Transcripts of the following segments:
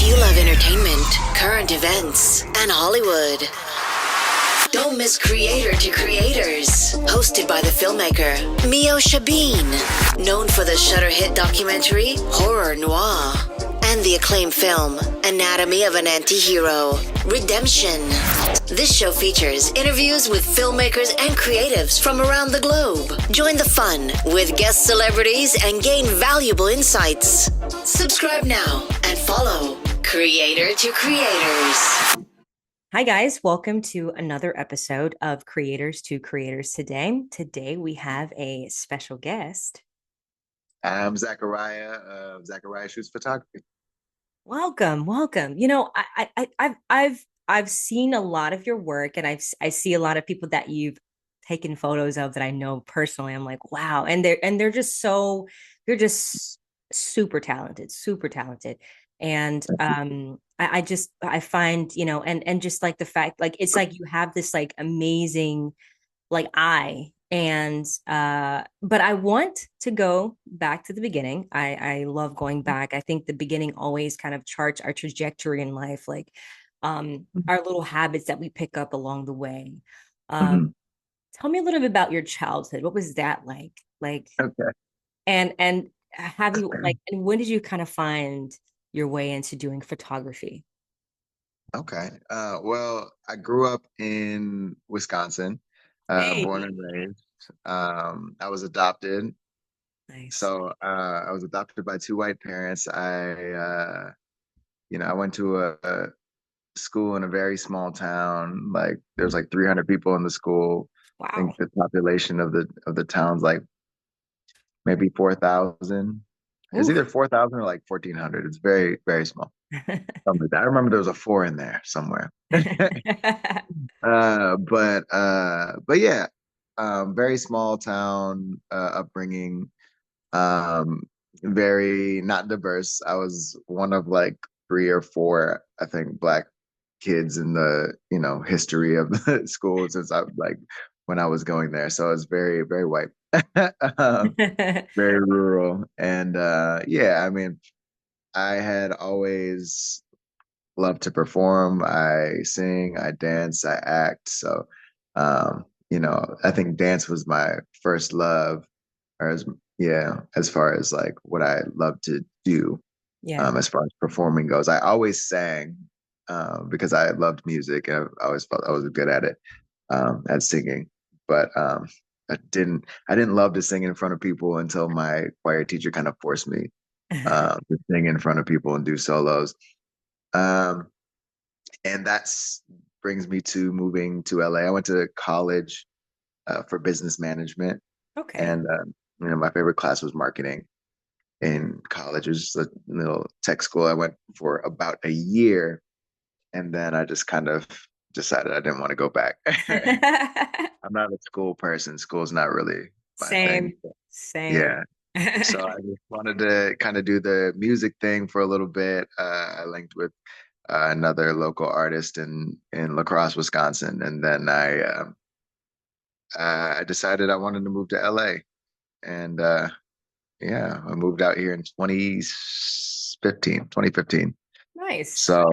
you love entertainment, current events, and Hollywood, don't miss Creator to Creators, hosted by the filmmaker Meosha, known for the Shudder hit documentary Horror Noir and the acclaimed film Anatomy of an Anti-Hero, Redemption. This show features interviews with filmmakers and creatives from around the globe. Join the fun with guest celebrities and gain valuable insights. Subscribe now and follow Creator to Creators. Hi guys, welcome to another episode of Creators to Creators today. Today we have a special guest. I'm Zachariah of ZachariahShoots photography. Welcome. You know, I've seen a lot of your work, and I see a lot of people that you've taken photos of that I know personally. I'm like, wow, and they're just super talented, and I find, you know, and just like the fact, like it's like you have this like amazing like eye. And but I want to go back to the beginning. I love going back. I think the beginning always kind of charts our trajectory in life, like our little habits that we pick up along the way. Tell me a little bit about your childhood. What was that like? Okay. And have you like, and when did you kind of find your way into doing photography? Okay. Well, I grew up in Wisconsin, Hey, born and raised. I was adopted. nice. So I was adopted by two white parents. I went to a school in a very small town. Like there's like 300 people in the school. I Wow. think the population of the town's like maybe 4,000. It's Oof. either 4,000 or like 1,400. It's very, very small. Something like that. I remember there was a four in there somewhere. But yeah, very small town upbringing. Um, very not diverse. I was one of like three or four, I think, black kids in the history of the school since I like when I was going there. So it's very, very white, very rural, and yeah, I mean, I had always love to perform. I sing, I dance, I act. So, I think dance was my first love, or as far as like what I love to do, Yeah. as far as performing goes. I always sang, because I loved music and I always felt I was good at it, at singing. But I didn't love to sing in front of people until my choir teacher kind of forced me to sing in front of people and do solos. Um, and that's brings me to moving to LA. I went to college for business management, Okay. and my favorite class was marketing in college. It was just a little tech school. I went for about a year, and then I just kind of decided I didn't want to go back. I'm not a school person. School's not really my thing. Same. Yeah. So I just wanted to kind of do the music thing for a little bit. I linked with another local artist in La Crosse, Wisconsin, and then I decided I wanted to move to LA, and yeah, I moved out here in 2015. Nice. So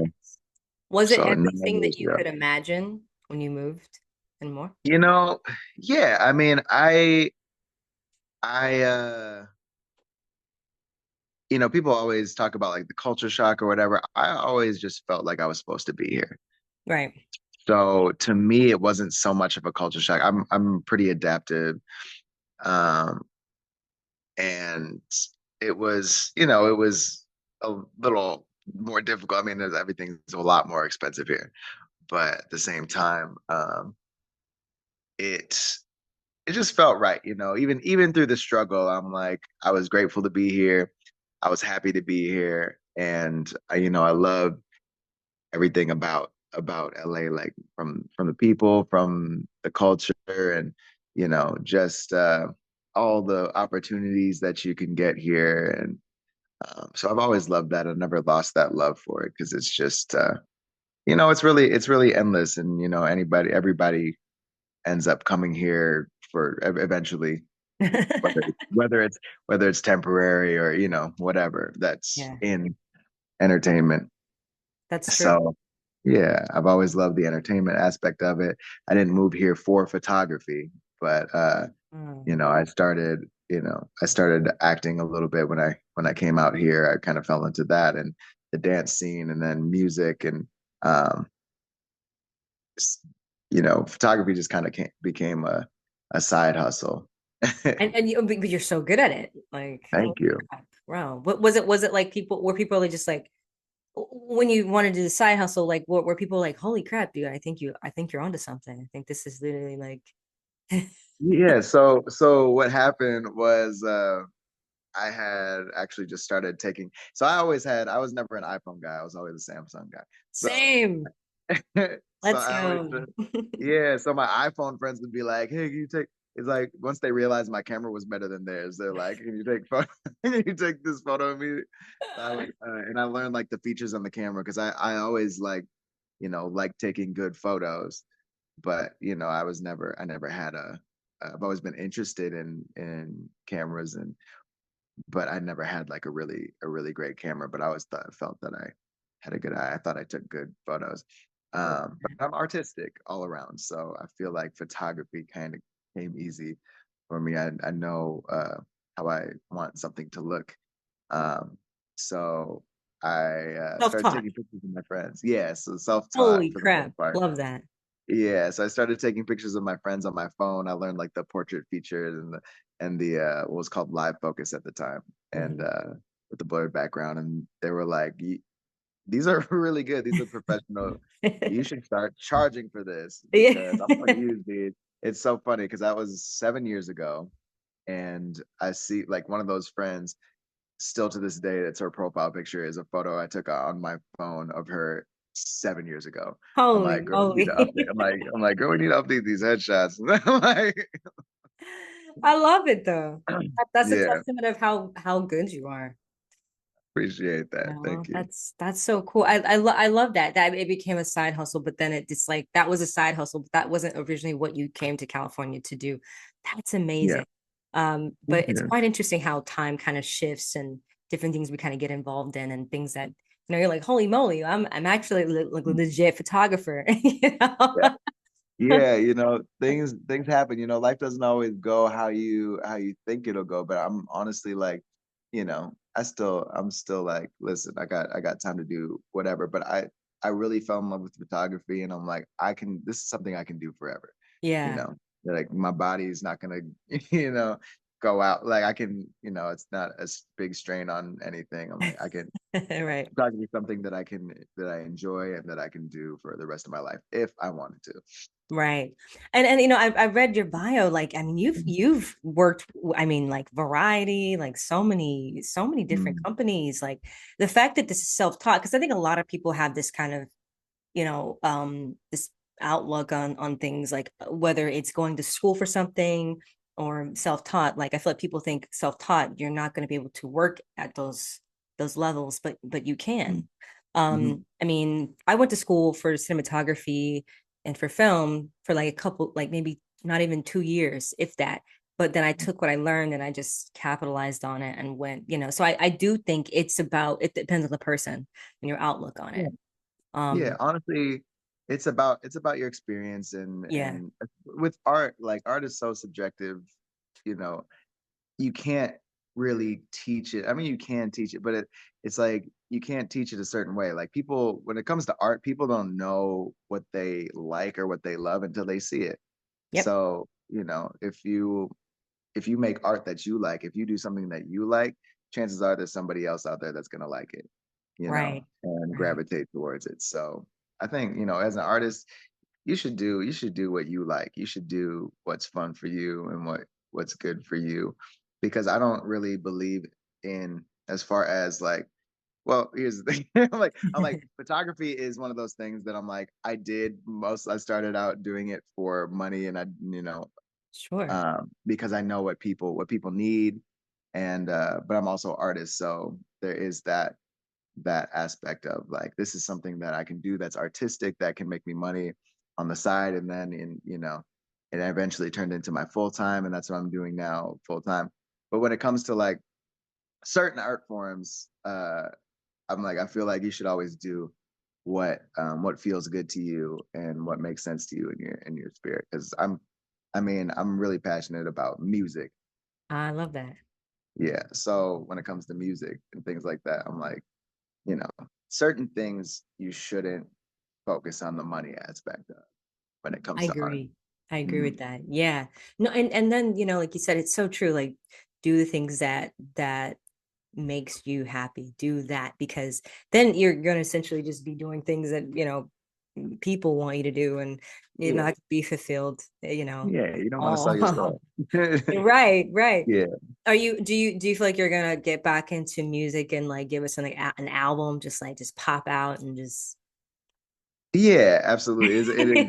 Was it so 9 everything that years you ago. could imagine when you moved and more? You know, yeah, I mean, I people always talk about like the culture shock or whatever. I always just felt like I was supposed to be here. Right. So to me, it wasn't so much of a culture shock. I'm pretty adaptive. Um, and it was a little more difficult. I mean, everything's a lot more expensive here, but at the same time, it it just felt right. Even through the struggle, I'm like, I was grateful to be here. I was happy to be here, and I love everything about LA, like from the people, from the culture, and just all the opportunities that you can get here. And so I've always loved that. I've never lost that love for it because it's just it's really endless, and everybody ends up coming here for eventually, whether it's temporary or whatever that's Yeah. in entertainment. That's true. So yeah, I've always loved the entertainment aspect of it. I didn't move here for photography, but Mm. you know, I started acting a little bit when I came out here. I kind of fell into that and the dance scene and then music and um you know, photography just kind of became a side hustle. And you, but you're so good at it. Like, holy Thank you. crap. Wow. What was it? Was it like were people really just like, when you wanted to do the side hustle, like, what were people like, holy crap, dude, I think you're onto something. I think this is literally like, Yeah, so what happened was I had actually just started taking so I was never an iPhone guy. I was always a Samsung guy. So same. so Let's I always go. yeah, so my iPhone friends would be like, "Hey, can you take?" It's like once they realized my camera was better than theirs, they're like, "Can you take photo? Can you take this photo of me?" And I learned like the features on the camera because I always like like taking good photos, but I never had I've always been interested in cameras and but I never had like a really great camera. But I always felt that I had a good eye. I thought I took good photos. But I'm artistic all around, so I feel like photography kind of came easy for me. I know how I want something to look. Um, so I started Self-taught. taking pictures of my friends. Yeah, so self-taught Holy for the crap. most part. Love that. Yeah, so I started taking pictures of my friends on my phone. I learned like the portrait features and the what was called live focus at the time, and Mhm. with the blurred background. And they were like, "These are really good. These are professional. You should start charging for this Yeah. because I'm gonna use these." It's so funny because that was 7 years ago, and I see like one of those friends still to this day, that's her profile picture is a photo I took on my phone of her 7 years ago. I'm Holy like, girl, we need to moly. update. I'm like, girl, we need to update these headshots. I'm like, I love it though. That's a yeah, testament of how good you are. appreciate that. No, Thank you. that's so cool. I love that it became a side hustle, but then it just like that was a side hustle, but that wasn't originally what you came to California to do. That's Yeah. amazing. But it's Yeah. quite interesting how time kind of shifts and different things we kind of get involved in and things that you're like, holy moly, I'm actually like a legit photographer, you know? Yeah. Yeah, things happen. Life doesn't always go how you think it'll go, but I'm honestly like, I'm still like, listen, I got time to do whatever, but I really fell in love with photography and I'm like, this is something I can do forever. You Yeah. know, like my body is not gonna, you know, go out. Like I can, it's not a big strain on anything. I'm like, I can Right. photography is something that I enjoy and that I can do for the rest of my life if I wanted to. Right. And I've read your bio, like, I mean, you've worked, I mean, like Variety, like so many different Mm, companies. Like the fact that this is self-taught, because I think a lot of people have this kind of, this outlook on things like whether it's going to school for something or self-taught. Like I feel like people think self-taught, you're not going to be able to work at those levels, but you can. mm, mhm. I mean, I went to school for cinematography and for film for like a couple, like maybe not even 2 years, if that. But then I took what I learned and I just capitalized on it and went, so I do think it depends on the person and your outlook on Yeah. it. Yeah, Um, honestly, it's about your experience yeah. and with art, like art is so subjective, you know, you can't really teach it. I mean, you can teach it, but it's like you can't teach it a certain way. Like people, when it comes to art, people don't know what they like or what they love until they see it. Yep. So, if you make art that you like, if you do something that you like, chances are there's somebody else out there that's gonna like it, Right. and Right. gravitate towards it. So I think, as an artist, you should do what you like. You should do what's fun for you and what's good for you. Because I don't really believe in as far as like, well, here's the thing. I'm like, photography is one of those things that I'm like, I started out doing it for money and Sure. because I know what people need, and but I'm also artist, so there is that aspect of like this is something that I can do that's artistic that can make me money on the side, and then it eventually turned into my full time, and that's what I'm doing now full time. But when it comes to like certain art forms, I'm like I feel like you should always do what feels good to you and what makes sense to you in your spirit. Because I'm really passionate about music. I love that. Yeah. So when it comes to music and things like that, I'm like, you know, certain things you shouldn't focus on the money aspect of when it I comes to art. agree. I agree Mhm. with that. Yeah. No, and then, like you said, it's so true. Like, do the things that makes you happy. Do that, because then you're going to essentially just be doing things that, people want you to do, and you're Yeah. not be fulfilled, Yeah. You don't want to sell your all. soul. Right, right. Yeah. Do you feel like you're gonna get back into music and like give us an album, just pop out and just Yeah, absolutely. It's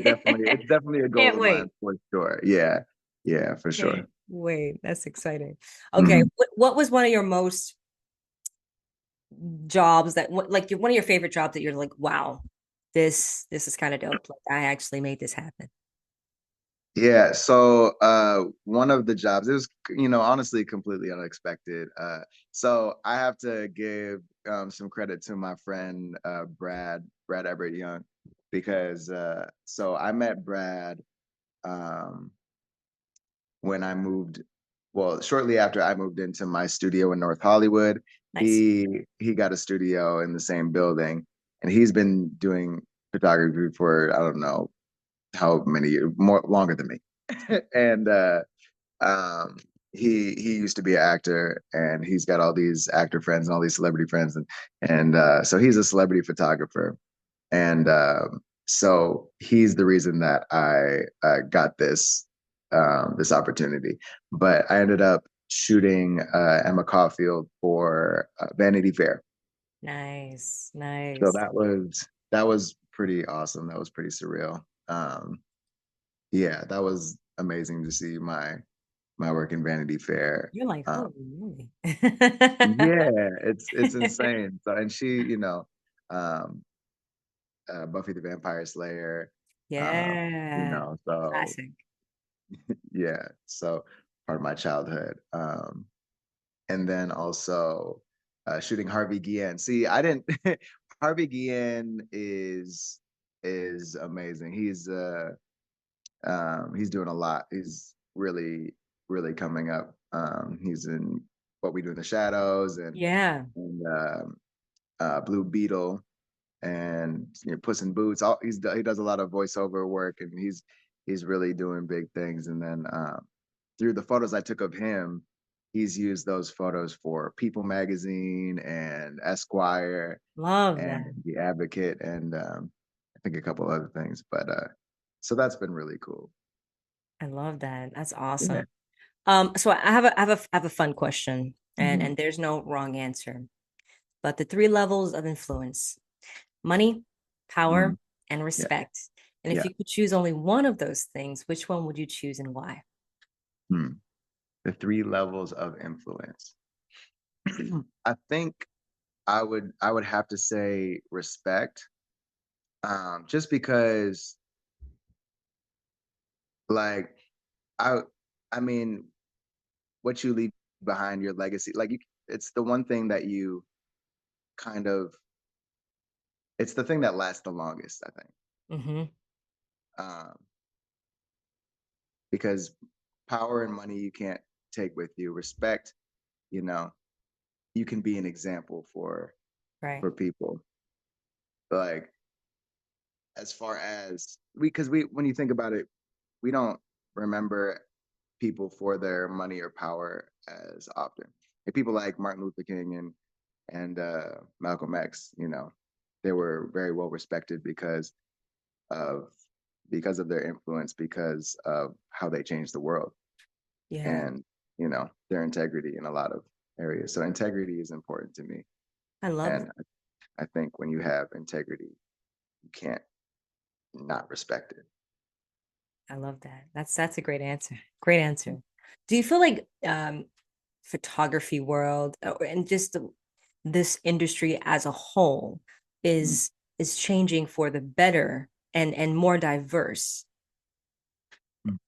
definitely a goal can't of mine wait. for sure. Yeah. Yeah, for sure. Can't wait. That's exciting. Okay. Mhm. What was one of your most jobs like one of your favorite jobs that you're like, wow, this is kind of dope. Like I actually made this happen. Yeah, so one of the jobs, it was, honestly completely unexpected. So I have to give some credit to my friend Brad Everett Young, because so I met Brad um when I moved, well, shortly after I moved into my studio in North Hollywood. Nice. He got a studio in the same building, and he's been doing photography for, I don't know how many years, more longer than me. And um, he used to be an actor, and he's got all these actor friends and all these celebrity friends, and so he's a celebrity photographer, and so he's the reason that I got this opportunity. But I ended up shooting Emma Caulfield for Vanity Fair, Nice. so Nice. that was pretty awesome. That was pretty surreal. Yeah, that was amazing to see my work in Vanity Fair. You're like, Um, holy moly. yeah, it's insane. So, and she, um, Buffy the Vampire Slayer, um, Yeah. so Classic. yeah, so part of my childhood. And then also shooting Harvey Guillén. See, I didn't. Harvey Guillén is amazing. He's doing a lot. He's really coming up. He's in What We Do in the Shadows, Yeah. and Blue Beetle, and Puss in Boots. He does a lot of voiceover work, and he's really doing big things. And then through the photos I took of him, he's used those photos for People Magazine and Esquire Love and that. The Advocate, and I think a couple other things. But so that's been really cool. I love that. That's Yeah. awesome. So I have a fun question, and Mhm. and there's no wrong answer. But the three levels of influence: money, power, Mhm. and Yeah. respect. And if Yeah. you could choose only one of those things, which one would you choose and why? Hmm. The three levels of influence. I think I would have to say respect, just because, like, I I mean, what you leave behind, your legacy, like, it's the one thing that you kind of it's the thing that lasts the longest, I think. Mm-hmm. Um, because power and money you can't take with you. Respect, you know, you can be an example Right. for people. Like, as far as because we when you think about it, we don't remember people for their money or power as often. And people like Martin Luther King and Malcolm X, they were very well respected of because of their influence, because of how they changed the world, Yeah. and their integrity in a lot of areas. So integrity is important to me, I love and I think when you have integrity, you can't not respect it. I love that. That's a great answer. Great answer. Do you feel like photography world and just this industry as a whole is is changing for the better and more diverse? Mhm.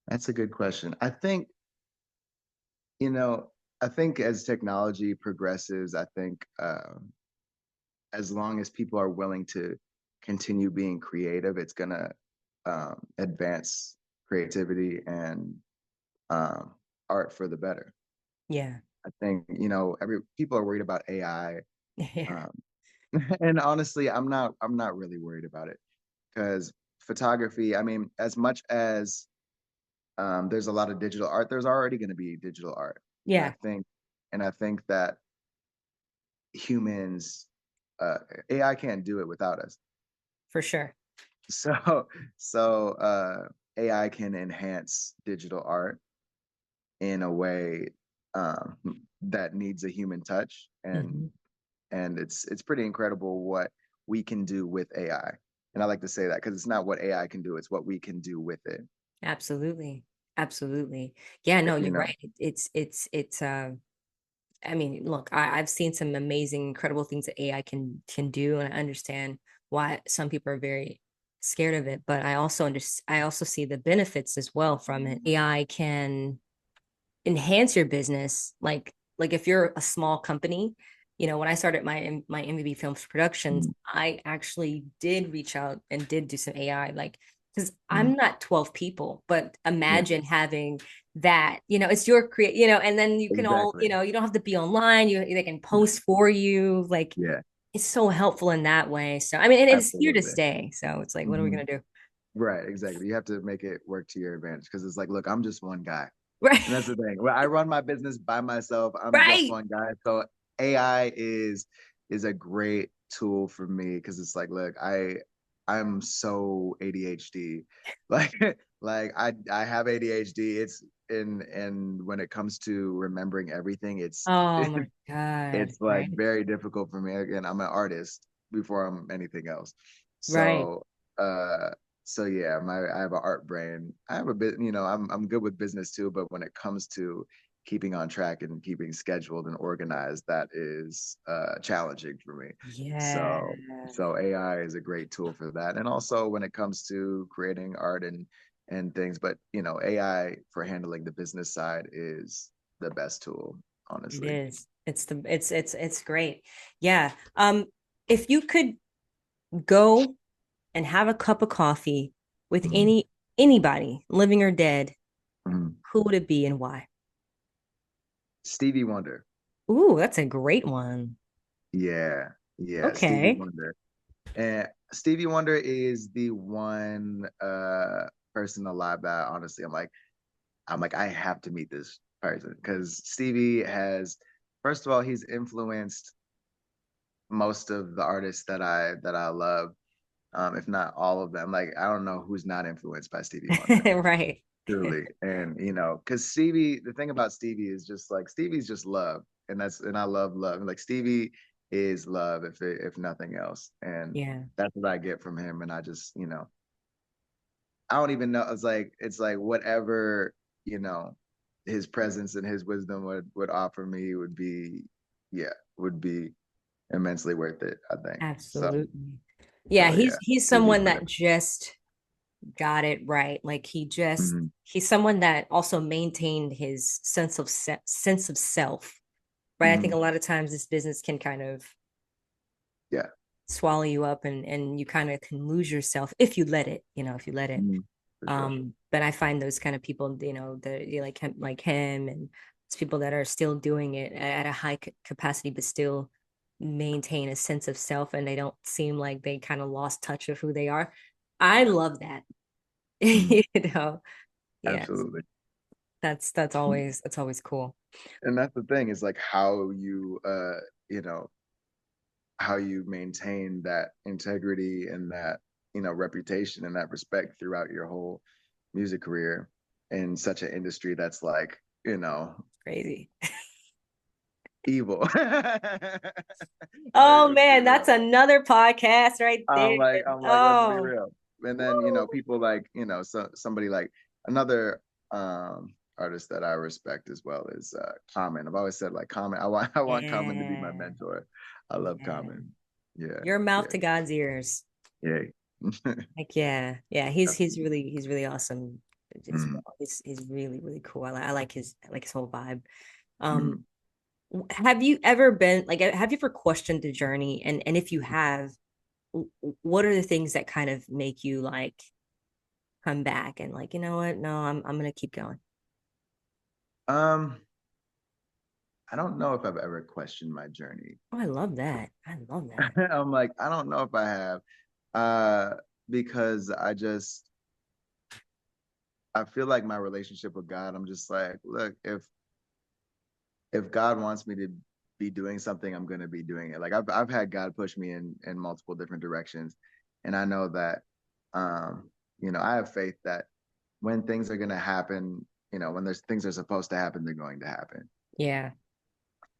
That's a good question. You know, I think as technology progresses, I think as long as people are willing to continue being creative, it's gonna advance creativity and art for the better. Yeah. I think, every people are worried about AI. Yeah. Um, and honestly, I'm not really worried about it, because photography, I mean, as much as there's a lot of digital art, there's already going to be digital art. And I Yeah, think and I think that humans, uh, AI can't do it without us. for sure. So so AI can enhance digital art in a way um, that needs a human touch, Hmm. and it's pretty incredible what we can do with AI. And I like to say that because it's not what AI can do, it's what we can do with it. Absolutely. Absolutely. Yeah, no, You you're know, right. It's I mean, look, I've seen some amazing, incredible things that AI can do, and I understand why some people are very scared of it. But I also see the benefits as well from it. AI can enhance your business. Like if you're a small company, when I started my MVB Films Productions, mm, I actually did reach out and did do some AI, like, because mm, I'm not 12 people, but yeah, imagine having that, it's your and then you can all, exactly. you don't have to be online. They can post for you. Like, Yeah, it's so helpful in that way. So I mean, and it's here to absolutely. stay. So it's like, what are we Hmm. gonna do? Right, exactly. You have to make it work to your advantage, because it's like, look, I'm just one guy. Right. And that's the thing. Well, I run my business by myself. I'm just Right. one guy. So AI is a great tool for me, because it's like, look, I'm so ADHD. Like like I have ADHD. It's and when it comes to remembering everything, it's Oh my God. it's like Right. very difficult for me. Again, I'm an artist before I'm anything else. Right. So uh so yeah, I have an art brain. I have a bit, I'm good with business too, but when it comes to keeping on track and keeping scheduled and organized, that is challenging for me. Yeah. So AI is a great tool for that. And also when it comes to creating art and things, but AI for handling the business side is the best tool, It honestly. is. It's great. Yeah. If you could go and have a cup of coffee with Mhm. anybody, living or dead, Mhm. who would it be and why? Stevie Wonder. Ooh, that's a great one. Yeah, yeah, Stevie Okay. Wonder. And Stevie Wonder is the one person alive that honestly I'm like I have to meet this person, because Stevie has, first of all, he's influenced most of the artists that I love, if not all of them. Like, I don't know who's not influenced by Stevie Wonder. Right. Truly. And because Stevie, the thing about Stevie is just like, Stevie's just love. And I love love. Like, Stevie is love, if nothing else. And Yeah. that's what I get from him. And I just, I don't even know. It's like whatever, you know, his presence and his wisdom would offer me yeah, would be immensely worth it, I think. So Absolutely. Yeah, so yeah, he's Stevie someone Wonder. that just got it right. Like Mhm. he's someone that also maintained his sense of self, right? I think a Mhm. lot of times this business can kind of Yeah. swallow you up, and you kind of can lose yourself if you let it, if you let it. Mhm. For sure. But I find those kind of people, that like him, and it's people that are still doing it at a high capacity, but still maintain a sense of self, and they don't seem like they kind of lost touch of who they are. I love that. Mhm. you know, yes, Absolutely. that's always cool. And that's the thing, is like you know how you maintain that integrity and that reputation and that respect throughout your whole music career in such an industry that's like Crazy. evil. Oh Let's be man, that's real. another podcast right there. I'm like, let's be Oh, real. And then woo. people like somebody like another artist that I respect as well is Common. I've always said, like, Common. I want Common to be my Yeah, mentor. I love yeah. Common. Yeah, Your mouth yeah, to God's ears. yeah. Like, yeah, yeah. He's Absolutely. really awesome as Mm, well. He's really really cool. I like his whole vibe. Um, mm, Have you ever been like, have you ever questioned the journey? And if you have, what are the things that kind of make you like come back and like, you know what? No, I'm gonna keep going. Um, I don't know if I've ever questioned my journey. Oh, I love that. I love that. I'm like, I don't know if I have, uh, because I feel like my relationship with God, I'm just like, look, if God wants me to be doing something, I'm going to be doing it. Like I've had God push me in multiple different directions, and I know that, I have faith that when things are going to happen, when there's things are supposed to happen, they're going to happen. Yeah.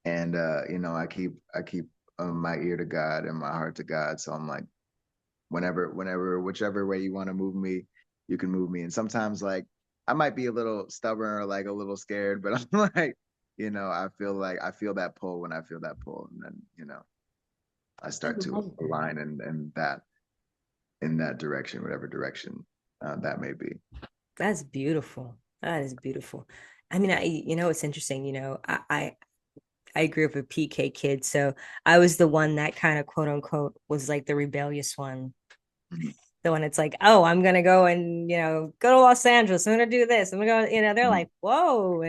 And I keep my ear to God and my heart to God. So I'm like, whenever, whichever way you want to move me, you can move me. And sometimes like I might be a little stubborn or like a little scared, but I'm like, I feel that pull when I feel that pull. And then, I I start to love that. align in that direction, whatever direction that may be. That's beautiful. That is beautiful. I mean, it's interesting, I grew up a PK kid, so I was the one that kind of quote unquote was like the rebellious one. Mhm. The one it's like, oh, I'm gonna go and go to Los Angeles. I'm gonna do this. I'm gonna go, they're Mhm. like, whoa.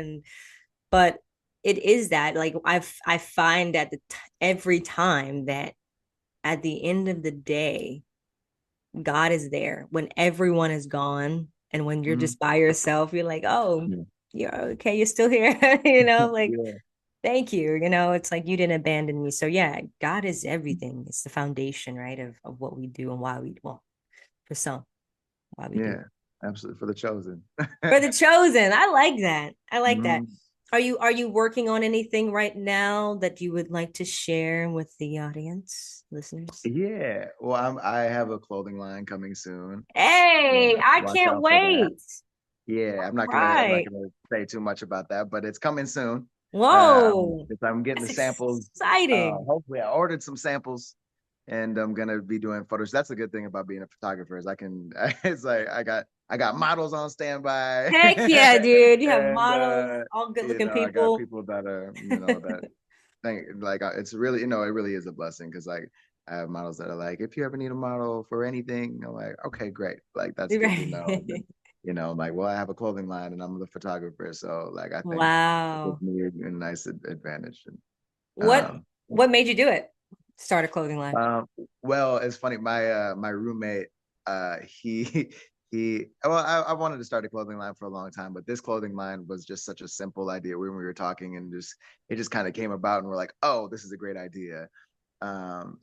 But it is that like I find at every time that at the end of the day, God is there when everyone is gone. And when you're Mhm. just by yourself, you're like, oh, Yeah. you're okay, you're still here, like Yeah. thank you. It's like you didn't abandon me. So yeah, God is everything. It's the foundation, right, of what we do and why we, well, for some, why we do. Yeah. Absolutely. For the chosen. For the chosen. I like that. I like that. Mhm. Are you working on anything right now that you would like to share with the audience, listeners? Yeah. Well, I have a clothing line coming soon. Hey, I Watch can't out for that. wait. Yeah, I'm not Right. gonna say too much about that, but it's coming soon. Whoa. If I'm getting the That's samples, exciting. hopefully I ordered some samples and I'm gonna be doing photos. That's a good thing about being a photographer is I can it's like I got models on standby Heck yeah, dude. You have and models, all good looking I got people. people that are, that think like it's really, it really is a blessing because like I have models that are like, if you ever need a model for anything, I'm like, okay, great. Like that's good to know. And then, Right. like, well, I have a clothing line and I'm the photographer. So like I think it gives Wow. me a nice advantage. And What what made you do it? Start a clothing line. um, well, it's funny. My roommate, he well, I wanted to start a clothing line for a long time, but this clothing line was just such a simple idea when we were talking, and it just kind of came about, and we're like, oh, this is a great idea.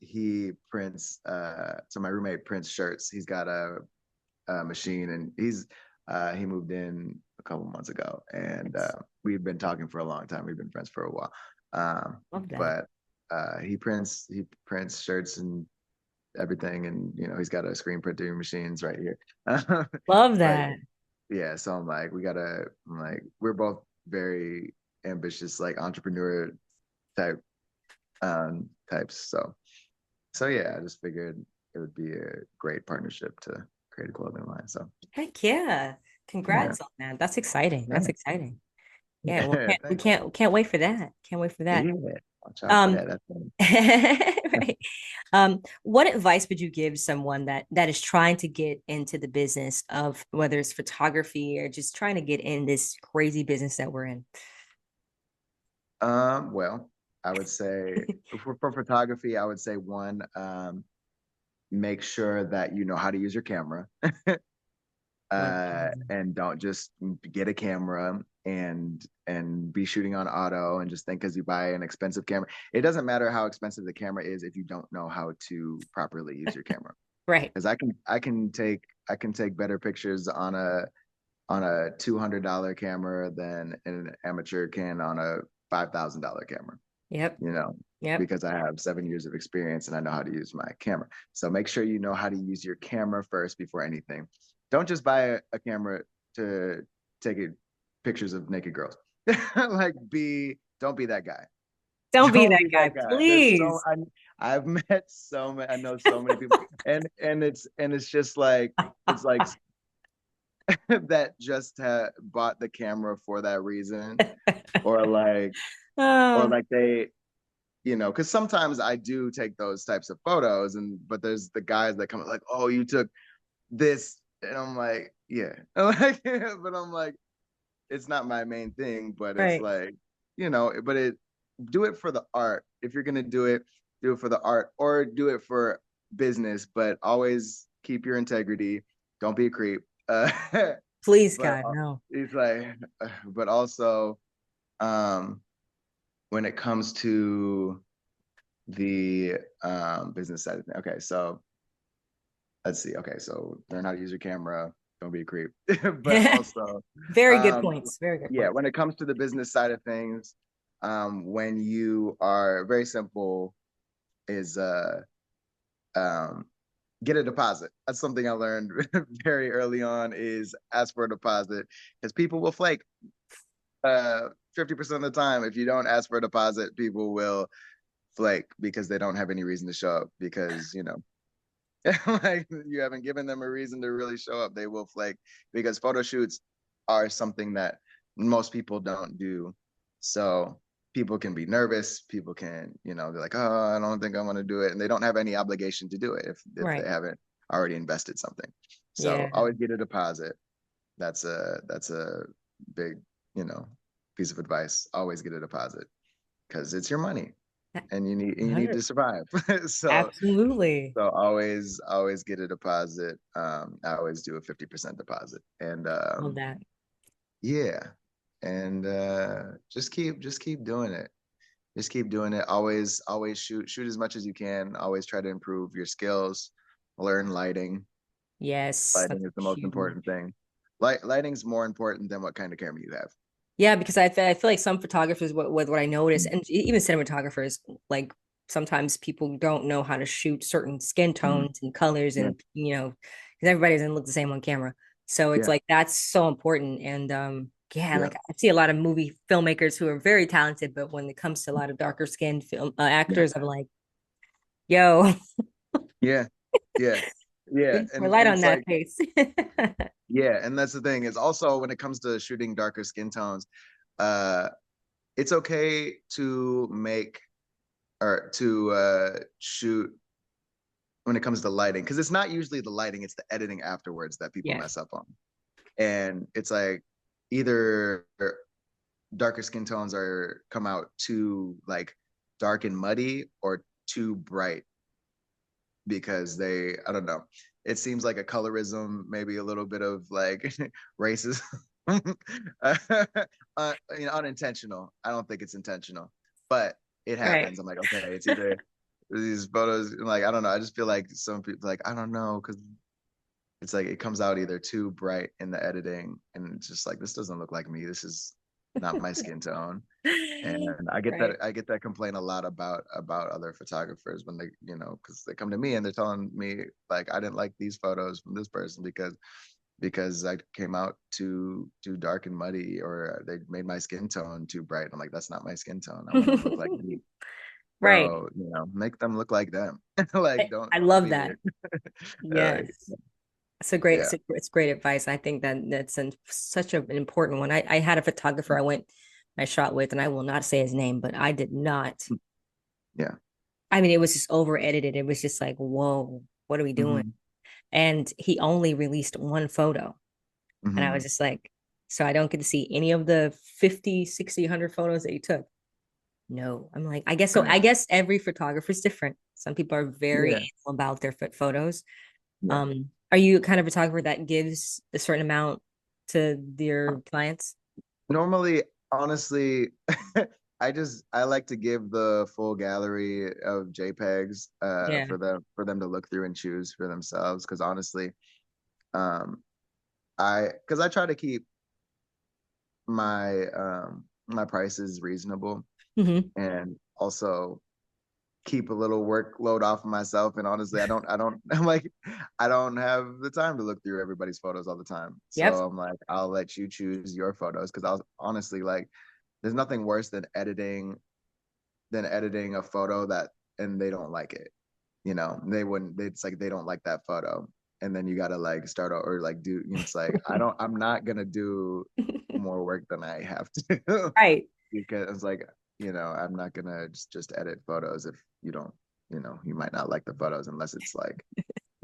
He prints. So my roommate prints shirts. He's got a machine, and he moved in a couple months ago, and Nice. we've been talking for a long time. We've been friends for a while. Love that. But he prints shirts and everything, and he's got a screen printing machines right here. Love But that. yeah, so I'm like, we're both very ambitious, like entrepreneur type types. So yeah, I just figured it would be a great partnership to create a clothing line. So Heck yeah. yeah, Congrats on that. That's exciting. That's thanks. exciting. Yeah, well, we Thanks. can't wait for that. Can't wait for that. Yeah, watch out for Um, that. That's funny. right. What advice would you give someone that is trying to get into the business of whether it's photography or just trying to get in this crazy business that we're in? Well, I would say for photography, I would say one, make sure that you know how to use your camera, Like, and don't just get a camera and be shooting on auto and just think because you buy an expensive camera. It doesn't matter how expensive the camera is if you don't know how to properly use your camera. right. Because I can take better pictures on a $200 camera than an amateur can on a $5,000 camera, Yep. you know, Yep. because I have 7 years of experience and I know how to use my camera. So make sure you know how to use your camera first before anything. Don't just buy a camera to take pictures of naked girls. Like don't be that guy. Don't be Don't that be guy, that guy. please. I've met so many, I know so many people, and it's just like it's like that just bought the camera for that reason, or like or Oh, like they, because sometimes I do take those types of photos, but there's the guys that come like, oh, you took this, and I'm like, yeah, like, but I'm like, it's not my main thing, but it's right. like, but do it for the art. If you're gonna do it for the art, or do it for business, but always keep your integrity. Don't be a creep. Please, But God, no. it's like, but also, um, when it comes to the business side of things. Okay, so let's see. Okay, so learn how to use your camera. Don't be a creep. But also, Very good um, points. Very good yeah, points. when it comes to the business side of things, when you are very simple is um, get a deposit. That's something I learned very early on, is ask for a deposit, because people will flake. 50% of the time, if you don't ask for a deposit, people will flake because they don't have any reason to show up, because like, you haven't given them a reason to really show up. They will flake, because photo shoots are something that most people don't do. So people can be nervous. People can, they're like, oh, I don't think I want to do it. And they don't have any obligation to do it if Right. they haven't already invested something. So Yeah. always get a deposit. That's a big, you know, piece of advice. Always get a deposit, because it's your money, and you need to 100. survive. so Absolutely. so always get a deposit. I always do a 50% deposit, and Love that. yeah, and just keep doing it. Just keep doing it. Always shoot as much as you can. Always try to improve your skills. Learn lighting. Yes, Lighting that's is the most huge. important thing. Lighting's more important than what kind of camera you have. Yeah, because I feel like some photographers, what I notice, and even cinematographers, like sometimes people don't know how to shoot certain skin Mm-hmm. tones and colors, Yeah, and because everybody doesn't look the same on camera. So it's yeah, like that's so important. And yeah, yeah, like I see a lot of movie filmmakers who are very talented, but when it comes to a lot of darker skinned film yeah, actors, I'm like, yo, yeah, yeah, yeah. put more And light and on it's that like, face. yeah, and that's the thing, is also when it comes to shooting darker skin tones, uh, it's okay to make, or to shoot, when it comes to lighting, because it's not usually the lighting, it's the editing afterwards that people Yeah. mess up on. And it's like, either darker skin tones are come out too like dark and muddy, or too bright, because I don't know, it seems like a colorism, maybe a little bit of like racism. Unintentional. I don't think it's intentional, but it Right. happens. I'm like, okay, it's either these photos, like, I don't know, I just feel like some people, like, I don't know, because it's like it comes out either too bright in the editing, and it's just like, this doesn't look like me, this is not my skin tone. And I get that Right. I get that complaint a lot about other photographers, when they, because they come to me and they're telling me, like, I didn't like these photos from this person because I came out too dark and muddy, or they made my skin tone too bright. I'm like, that's not my skin tone. I want them to look like me. Right. So, make them look like them. Like, I don't love be that. weird. Like, Yes. yeah. It's great advice. I think that that's such an important one. I had a photographer I shot with, and I will not say his name, but I did not. Yeah. I mean, it was just over edited. It was just like, whoa, what are we doing? Hmm. And he only released one photo. And I was Hmm. just like, so I don't get to see any of the 50, 60, 100 photos that you took. No, I'm like, I guess so. Right. I guess every photographer is different. Some people are very Yeah. anal about their photos. Yeah. Are you kind of a photographer that gives a certain amount to their clients? Normally, honestly, I like to give the full gallery of JPEGs Yeah. for them to look through and choose for themselves. Because honestly, um, I try to keep my prices reasonable, Hmm. and also keep a little workload off of myself. And honestly, I'm like, I don't have the time to look through everybody's photos all the time. Yep. So I'm like, I'll let you choose your photos, because I'll honestly, like, there's nothing worse than editing a photo that, and they don't like it. It's like they don't like that photo. And then you gotta like start out, or like do, it's like, I'm not gonna do more work than I have to. Right. Because it's like, I'm not gonna just edit photos if you don't, you might not like the photos unless it's like,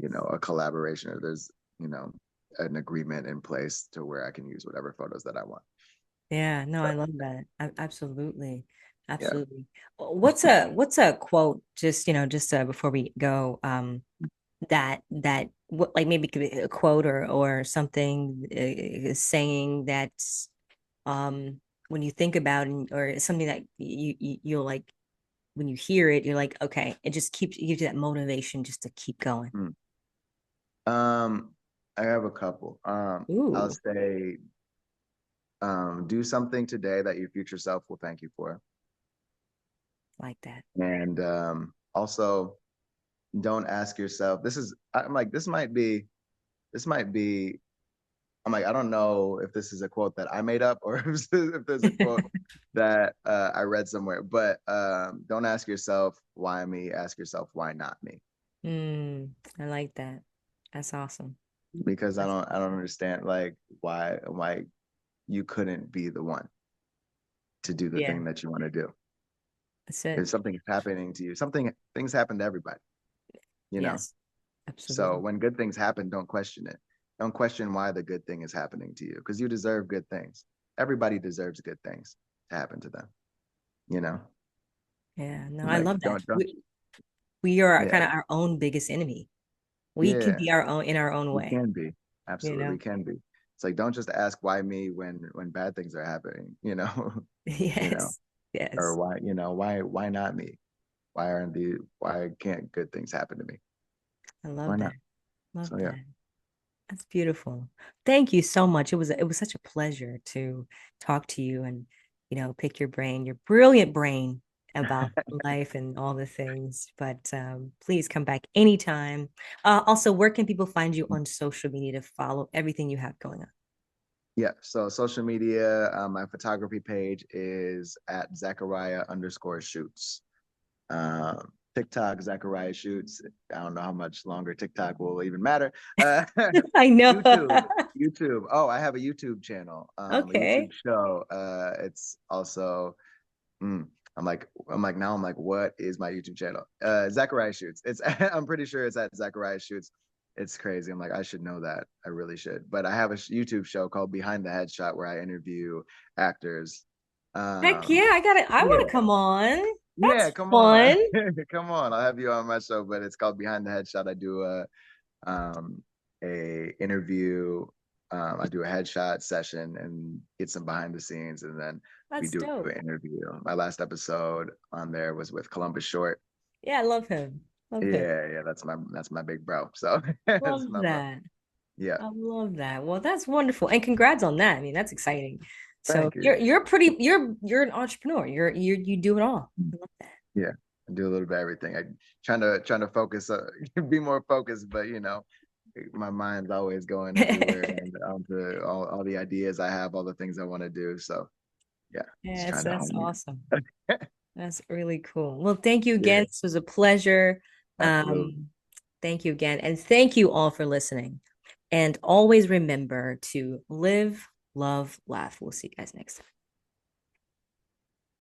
a collaboration or there's, you know, an agreement in place to where I can use whatever photos that I want. Yeah, no, I But love that. Absolutely. yeah. Absolutely. What's a quote just, before we go, that what like maybe could be a quote or something saying that's when you think about or something that you'll like when you hear it, you're like, okay, it gives you that motivation just to keep going. Mm. Um, I have a couple. I'll Ooh, say, do something today that your future self will thank you for. like that. And also, don't ask yourself, I'm like, this might be, I'm like, I don't know if this is a quote that I made up or if there's a quote that I read somewhere, but don't ask yourself, why me? Ask yourself, why not me? I like that. That's awesome. Because That's I don't understand like why you couldn't be the one to do the yeah, thing that you want to do. that's it. If something is happening to you, things happen to everybody, you know. Yes, So absolutely. when good things happen, don't question it. Don't question why the good thing is happening to you because you deserve good things. Everybody deserves good things to happen to them, you know. Yeah, no, I Like love that. don't We are yeah, kind of our own biggest enemy. We can yeah, be our own in our own we way, can be. you Absolutely we know? can be. It's like don't just ask why me when bad things are happening, you know, Yes, or yes. why not me? Why can't good things happen to me? I Why love that. not? Love So yeah. that. That's beautiful. Thank you so much. It was such a pleasure to talk to you and, pick your brain, your brilliant brain about life and all the things. But please come back anytime. Also, where can people find you on social media to follow everything you have going on? Yeah. So social media, my photography page is at Zachariah_shoots. TikTok, Zachariah Shoots. I don't know how much longer TikTok will even matter. I know. YouTube, YouTube. Oh, I have a YouTube channel, a YouTube Okay. show. It's also, mm, now I'm like, what is my YouTube channel? Zachariah Shoots. I'm pretty sure it's at Zachariah Shoots. It's crazy. I'm like, I should know that. I really should. But I have a YouTube show called Behind the Headshot where I interview actors. Heck Um, yeah, I want yeah, to come on. yeah, That's come on. fun. Come on. I'll have you on my show, but it's called Behind the Headshot. I do a interview, I do a headshot session and get some behind the scenes and then we That's do dope. an interview. My last episode on there was with Columbus Short. Yeah, I love him. Love him. Yeah, yeah, that's my big bro. So that's Love my bro. that. Yeah. I love that. Well, that's wonderful. And congrats on that. I mean, that's exciting. So Thank you. you're an entrepreneur. You do it all. I love that. Yeah. I do a little bit of everything. I trying to focus, be more focused, but my mind's always going everywhere and onto all the ideas I have, all the things I want to do. So yeah, just Yes, trying to that's hone awesome. in. That's really cool. Well, thank you Yeah, again. This was a pleasure. absolutely. Thank you again. And thank you all for listening. And always remember to live, love, laugh. We'll see you guys next time.